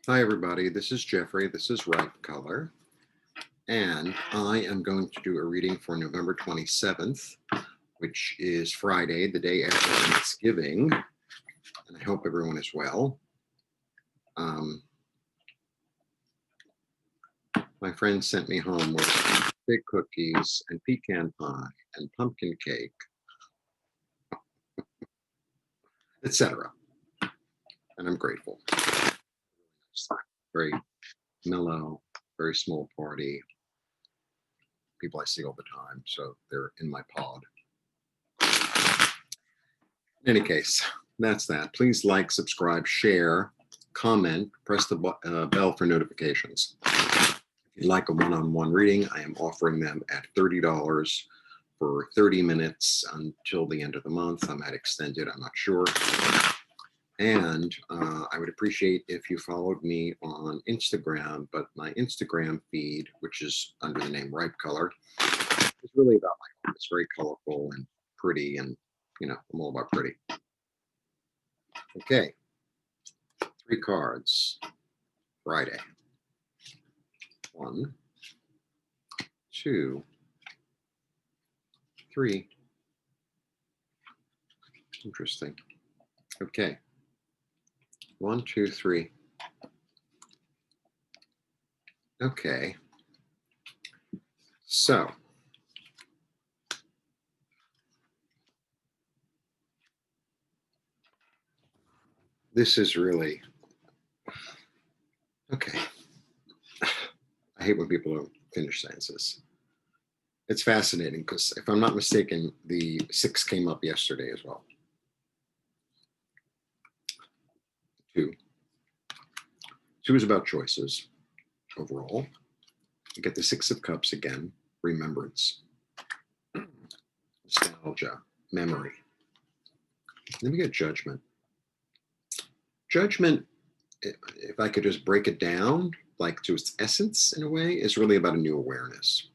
Hi, everybody. This is Jeffrey. This is Ripe Color. And I am going to do a reading for November 27th, which is Friday, the day after Thanksgiving. And I hope everyone is well. My friend sent me home with big cookies and pecan pie and pumpkin cake, etc. And I'm grateful. Very mellow, very small party. People I see all the time, so they're in my pod. In any case, that's that. Please like, subscribe, share, comment, press the bell for notifications. If you'd like a one-on-one reading, I am offering them at $30 for 30 minutes until the end of the month. I might extend it, I'm not sure. And I would appreciate if you followed me on Instagram, but my Instagram feed, which is under the name Ripe Color, is really about my home. It's very colorful and pretty, and I'm all about pretty. Okay, 3 cards. Friday. 1, 2, 3. Interesting. Okay. 1, 2, 3. Okay. So this is really okay. I hate when people don't finish sentences. It's fascinating because if I'm not mistaken, the 6 came up yesterday as well. 2. 2 is about choices overall. You get the 6 of Cups again, remembrance, nostalgia, memory. Then we get judgment. Judgment, if I could just break it down, like to its essence in a way, is really about a new awareness.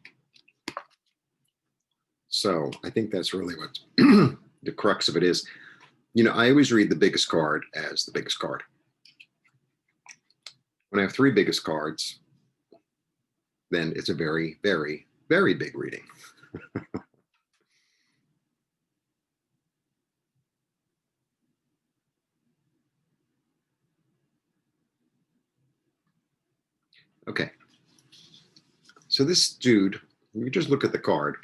So I think that's really what the crux of it is. I always read the biggest card as the biggest card. When I have 3 biggest cards, then it's a very, very, very big reading. Okay. So this dude, you just look at the card.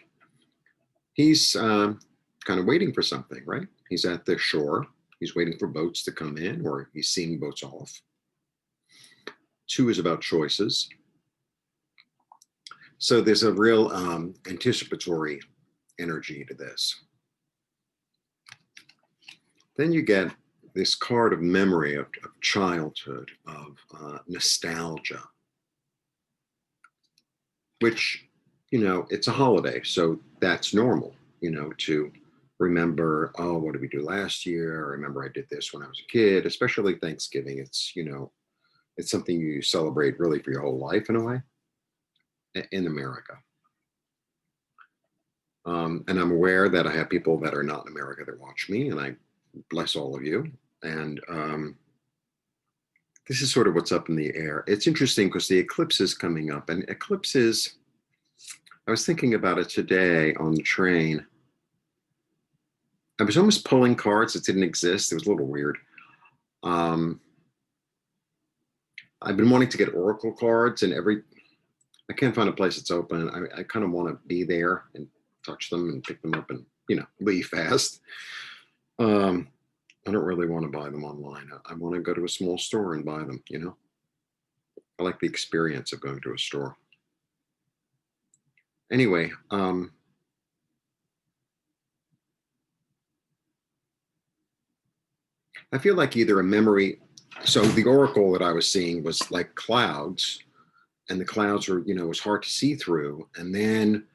He's kind of waiting for something, right? He's at the shore. He's waiting for boats to come in, or he's seeing boats off. 2 is about choices. So there's a real anticipatory energy to this. Then you get this card of memory of childhood, of nostalgia, which, it's a holiday. So that's normal, to remember, oh, what did we do last year? I remember I did this when I was a kid, especially Thanksgiving. It's, it's something you celebrate really for your whole life in a way in America. And I'm aware that I have people that are not in America that watch me, and I bless all of you. And this is sort of what's up in the air. It's interesting because the eclipse is coming up, and eclipses, I was thinking about it today on the train. I was almost pulling cards that didn't exist. It was a little weird. I've been wanting to get oracle cards, and I can't find a place that's open. I kind of want to be there and touch them and pick them up and, leave fast. I don't really want to buy them online. I want to go to a small store and buy them, I like the experience of going to a store. Anyway, I feel like either a memory. So the oracle that I was seeing was like clouds, and the clouds were, it was hard to see through. And then,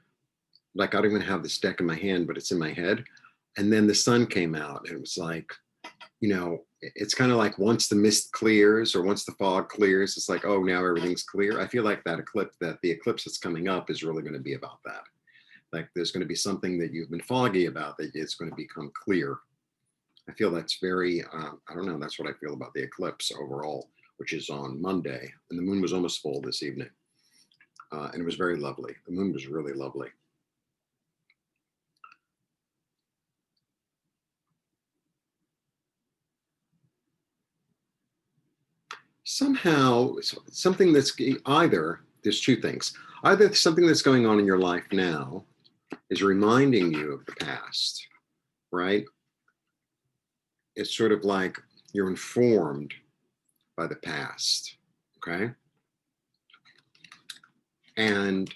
like, I don't even have this deck in my hand, but it's in my head. And then the sun came out, and it was like, it's kind of like once the mist clears or once the fog clears, it's like, oh, now everything's clear. I feel like the eclipse that's coming up is really going to be about that. Like there's going to be something that you've been foggy about that it's going to become clear. I feel that's very, I don't know, that's what I feel about the eclipse overall, which is on Monday, and the moon was almost full this evening. And it was very lovely. The moon was really lovely. Somehow, something that's either, there's two things. Either something that's going on in your life now is reminding you of the past, right? It's sort of like you're informed by the past, okay? And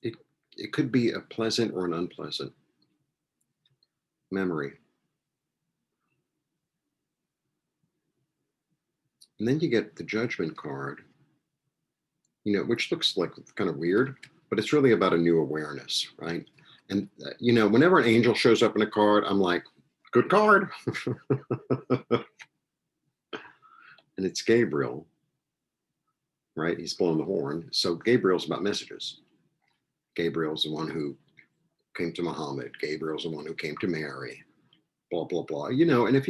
it, it could be a pleasant or an unpleasant memory. And then you get the judgment card, which looks like kind of weird, but it's really about a new awareness, right? And, whenever an angel shows up in a card, I'm like, good card. And it's Gabriel, right? He's blowing the horn. So Gabriel's about messages. Gabriel's the one who came to Muhammad. Gabriel's the one who came to Mary, blah, blah, blah. And if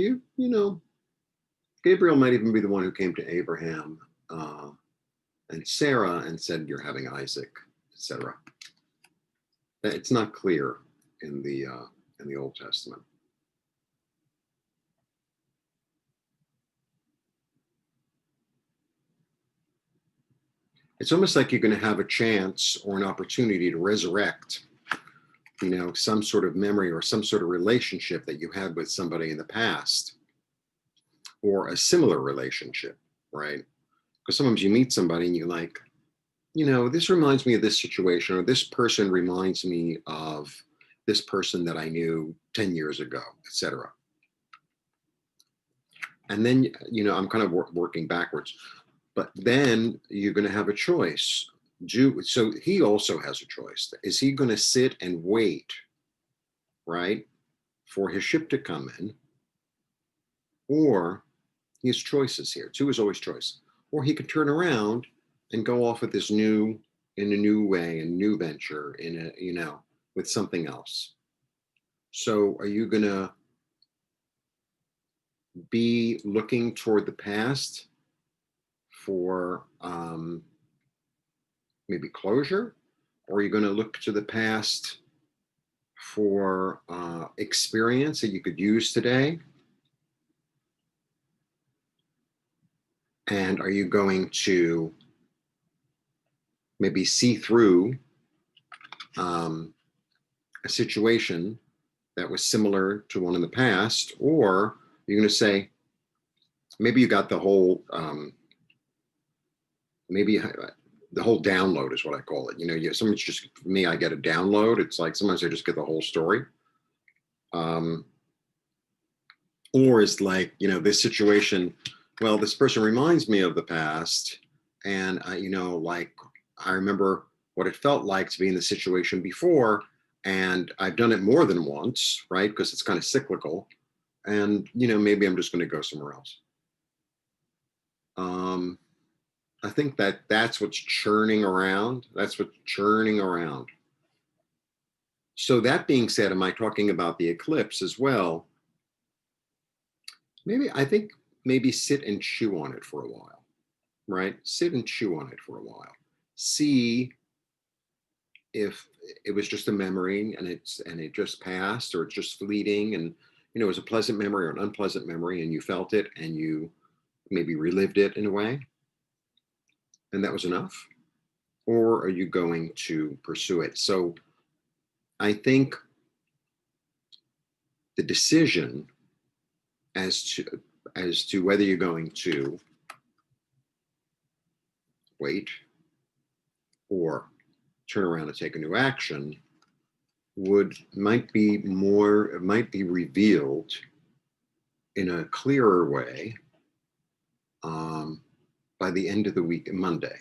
Gabriel might even be the one who came to Abraham and Sarah and said, you're having Isaac, etc. It's not clear in the Old Testament. It's almost like you're going to have a chance or an opportunity to resurrect, some sort of memory or some sort of relationship that you had with somebody in the past, or a similar relationship, right? Because sometimes you meet somebody and you're like, this reminds me of this situation, or this person reminds me of this person that I knew 10 years ago, etc. And then, I'm kind of working backwards, but then you're going to have a choice. So he also has a choice. Is he going to sit and wait, right, for his ship to come in? Or he has choices here. Two is always choice. Or he could turn around and go off with this in a new way, a new venture, with something else. So are you going to be looking toward the past for maybe closure? Or are you going to look to the past for experience that you could use today? And are you going to maybe see through a situation that was similar to one in the past? Or you're going to say, maybe you got the whole, maybe the whole download is what I call it. Sometimes just, for me, I get a download. It's like sometimes I just get the whole story. Or it's like, this situation, well, this person reminds me of the past. And, I remember what it felt like to be in the situation before. And I've done it more than once, right? Because it's kind of cyclical. And, maybe I'm just going to go somewhere else. I think that's what's churning around. That's what's churning around. So that being said, am I talking about the eclipse as well? I think maybe sit and chew on it for a while, right? Sit and chew on it for a while. See if it was just a memory and it just passed, or it's just fleeting, and it was a pleasant memory or an unpleasant memory, and you felt it and you maybe relived it in a way, and that was enough. Or are you going to pursue it? So I think the decision as to whether you're going to wait or turn around and take a new action might be revealed in a clearer way by the end of the week, Monday,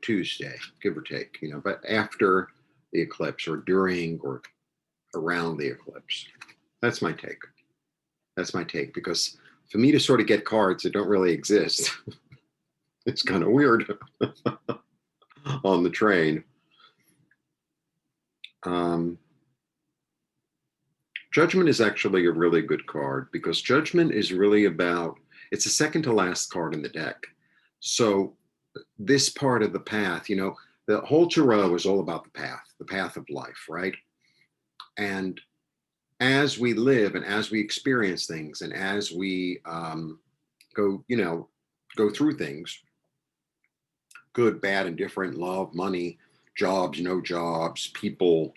Tuesday, give or take, but after the eclipse or during or around the eclipse. That's my take. That's my take, because for me to sort of get cards that don't really exist, it's kind of weird on the train. Judgment is actually a really good card because Judgment is really about, it's the second to last card in the deck. So this part of the path, you know, the whole tarot is all about the path of life, right? And as we live and as we experience things and as we go, you know, go through things, good, bad, indifferent, love, money, jobs, no jobs, people,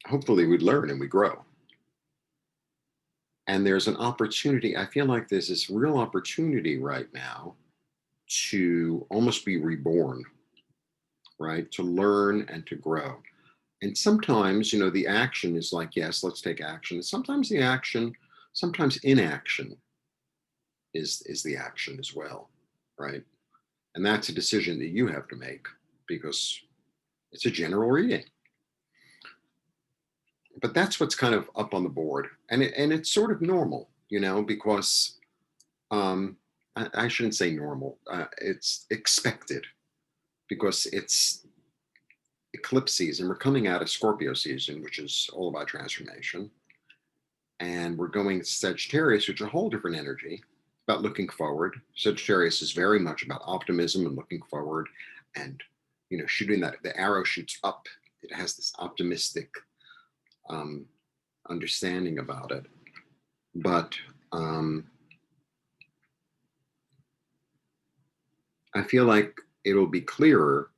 hopefully we learn and we grow. And there's an opportunity. I feel like there's this real opportunity right now to almost be reborn, right? To learn and to grow. And sometimes, you know, the action is like, yes, let's take action. Sometimes the action, sometimes inaction is the action as well, right? And that's a decision that you have to make because it's a general reading. But that's what's kind of up on the board. And it's sort of normal, you know, because I shouldn't say normal. It's expected because it's eclipse season. We're coming out of Scorpio season, which is all about transformation. And we're going to Sagittarius, which is a whole different energy, about looking forward. Sagittarius is very much about optimism and looking forward and, you know, shooting that, the arrow shoots up. It has this optimistic understanding about it. But I feel like it'll be clearer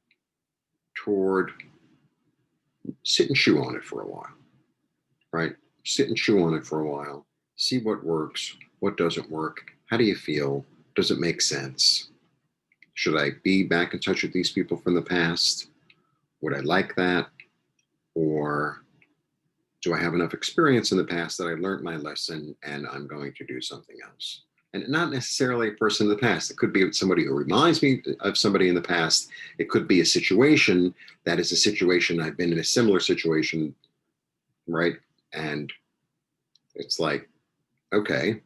toward sit and chew on it for a while, right? Sit and chew on it for a while, see what works, what doesn't work. How do you feel? Does it make sense? Should I be back in touch with these people from the past? Would I like that? Or do I have enough experience in the past that I learned my lesson and I'm going to do something else? And not necessarily a person in the past. It could be somebody who reminds me of somebody in the past. It could be a situation that is a situation I've been in a similar situation, right? And it's like, okay,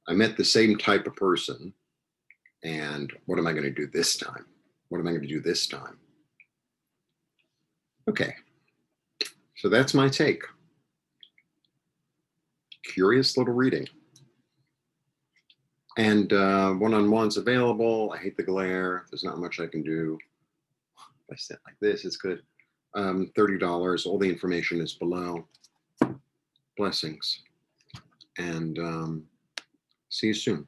I met the same type of person. And what am I going to do this time? What am I going to do this time? Okay. So that's my take. Curious little reading. And one-on-one's available. I hate the glare. There's not much I can do. If I sit like this, it's good. $30. All the information is below. Blessings. And see you soon.